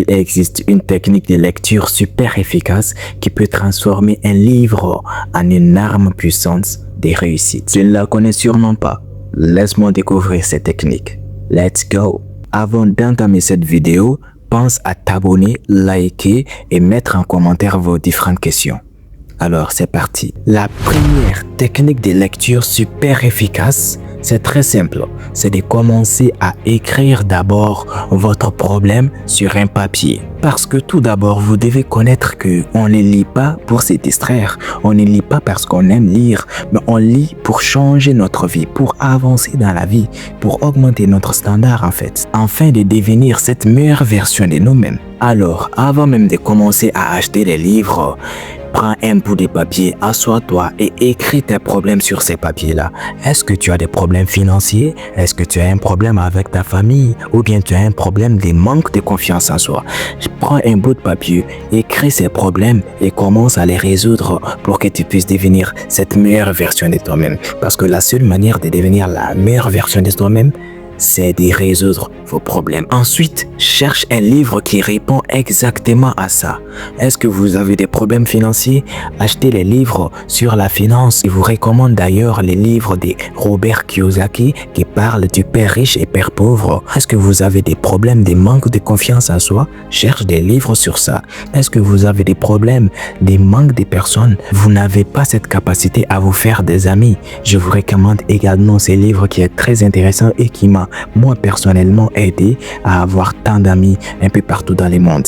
Il existe une technique de lecture super efficace qui peut transformer un livre en une arme puissante de réussite. Tu ne la connais sûrement pas. Laisse-moi découvrir cette technique. Let's go! Avant d'entamer cette vidéo, pense à t'abonner, liker et mettre en commentaire vos différentes questions. Alors c'est parti. La première technique de lecture super efficace, c'est très simple. C'est de commencer à écrire d'abord votre problème sur un papier. Parce que tout d'abord, vous devez connaître qu'on ne lit pas pour se distraire. On ne lit pas parce qu'on aime lire, mais on lit pour changer notre vie, pour avancer dans la vie, pour augmenter notre standard en fait, afin de devenir cette meilleure version de nous-mêmes. Alors, avant même de commencer à acheter des livres, prends un bout de papier, assois-toi et écris tes problèmes sur ces papiers-là. Est-ce que tu as des problèmes financiers? Est-ce que tu as un problème avec ta famille? Ou bien tu as un problème de manque de confiance en soi? Prends un bout de papier, écris ces problèmes et commence à les résoudre pour que tu puisses devenir cette meilleure version de toi-même. Parce que la seule manière de devenir la meilleure version de toi-même, c'est de résoudre vos problèmes. Ensuite, cherche un livre qui répond exactement à ça. Est-ce que vous avez des problèmes financiers? Achetez les livres sur la finance. Je vous recommande d'ailleurs les livres de Robert Kiyosaki qui parlent du père riche et père pauvre. Est-ce que vous avez des problèmes de manque de confiance en soi? Cherche des livres sur ça. Est-ce que vous avez des problèmes de manque de personnes? Vous n'avez pas cette capacité à vous faire des amis? Je vous recommande également ces livres qui est très intéressant et qui m'a moi personnellement aidé à avoir tant d'amis un peu partout dans le monde.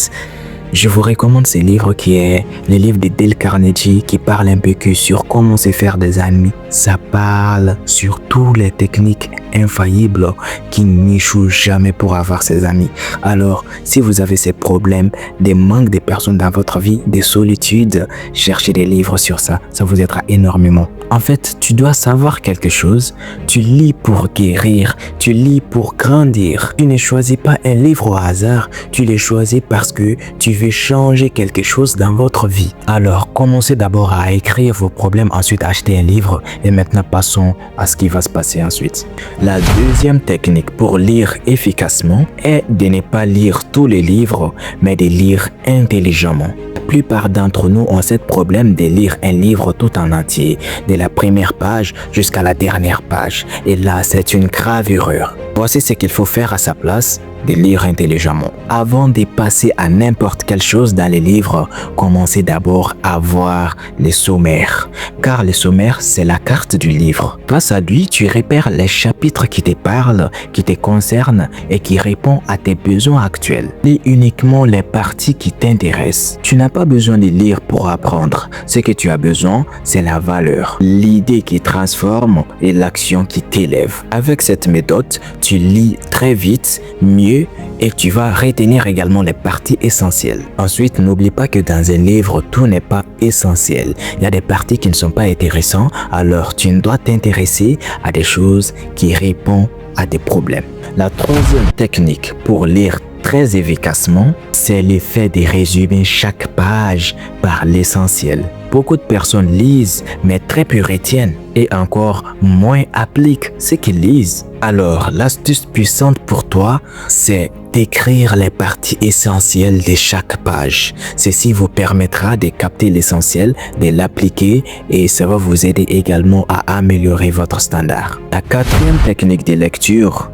Je vous recommande ce livre qui est le livre de Dale Carnegie qui parle un peu que sur comment se faire des amis. Ça parle sur toutes les techniques infaillibles qui n'échouent jamais pour avoir ses amis. Alors, si vous avez ces problèmes, des manques de personnes dans votre vie, des solitudes, cherchez des livres sur ça. Ça vous aidera énormément. En fait, tu dois savoir quelque chose. Tu lis pour guérir. Tu lis pour grandir. Tu ne choisis pas un livre au hasard. Tu les choisis parce que tu veux changer quelque chose dans votre vie. Alors, commencez d'abord à écrire vos problèmes, ensuite achetez un livre et maintenant passons à ce qui va se passer ensuite. La deuxième technique pour lire efficacement est de ne pas lire tous les livres, mais de lire intelligemment. La plupart d'entre nous ont ce problème de lire un livre tout en entier, de la première page jusqu'à la dernière page. Et là, c'est une grave erreur. Voici ce qu'il faut faire à sa place, de lire intelligemment. Avant de passer à n'importe quelle chose dans les livres, commencez d'abord à voir les sommaires. Car le sommaire, c'est la carte du livre. Face à lui, tu repères les chapitres qui te parlent, qui te concernent et qui répondent à tes besoins actuels. Lis uniquement les parties qui t'intéressent. Tu n'as pas besoin de lire pour apprendre. Ce que tu as besoin, c'est la valeur, l'idée qui transforme et l'action qui t'élève. Avec cette méthode, tu lis très vite, mieux et tu vas retenir également les parties essentielles. Ensuite, n'oublie pas que dans un livre, tout n'est pas essentiel. Il y a des parties qui ne sont pas intéressantes, alors tu dois t'intéresser à des choses qui répondent à des problèmes. La troisième technique pour lire très efficacement, c'est l'effet de résumer chaque page par l'essentiel. Beaucoup de personnes lisent, mais très peu retiennent et encore moins appliquent ce qu'ils lisent. Alors, l'astuce puissante pour toi, c'est d'écrire les parties essentielles de chaque page. Ceci vous permettra de capter l'essentiel, de l'appliquer et ça va vous aider également à améliorer votre standard. La quatrième technique de lecture,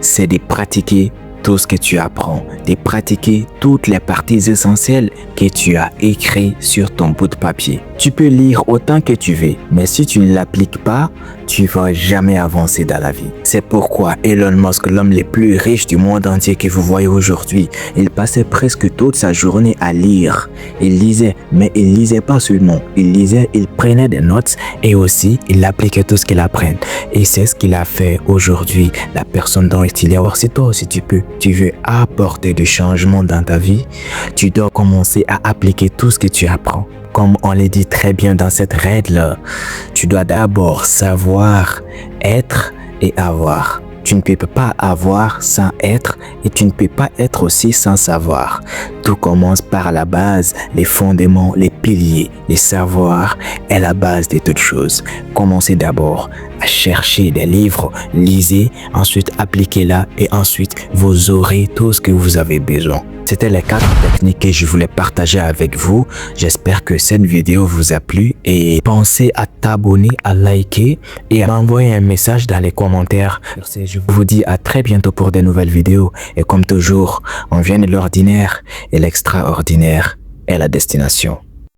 c'est de pratiquer tout ce que tu apprends, de pratiquer toutes les parties essentielles que tu as écrites sur ton bout de papier. Tu peux lire autant que tu veux, mais si tu ne l'appliques pas, tu vas jamais avancer dans la vie. C'est pourquoi Elon Musk, l'homme le plus riche du monde entier que vous voyez aujourd'hui, il passait presque toute sa journée à lire. Il lisait, mais il lisait pas seulement. Il lisait, il prenait des notes et aussi il appliquait tout ce qu'il apprend. Et c'est ce qu'il a fait aujourd'hui. La personne dont il est, alors c'est toi aussi tu veux apporter du changement dans ta vie, tu dois commencer à appliquer tout ce que tu apprends. Comme on le dit très bien dans cette règle, tu dois d'abord savoir, être et avoir. Tu ne peux pas avoir sans être et tu ne peux pas être aussi sans savoir. Tout commence par la base, les fondements, les piliers. Les savoirs est la base de toutes choses. Commencez d'abord à chercher des livres, lisez, ensuite appliquez-la et ensuite vous aurez tout ce que vous avez besoin. C'était les 4 techniques que je voulais partager avec vous. J'espère que cette vidéo vous a plu et pensez à t'abonner, à liker et à m'envoyer un message dans les commentaires. Sur ce, je vous dis à très bientôt pour de nouvelles vidéos et comme toujours, on vient de l'ordinaire et l'extraordinaire est la destination.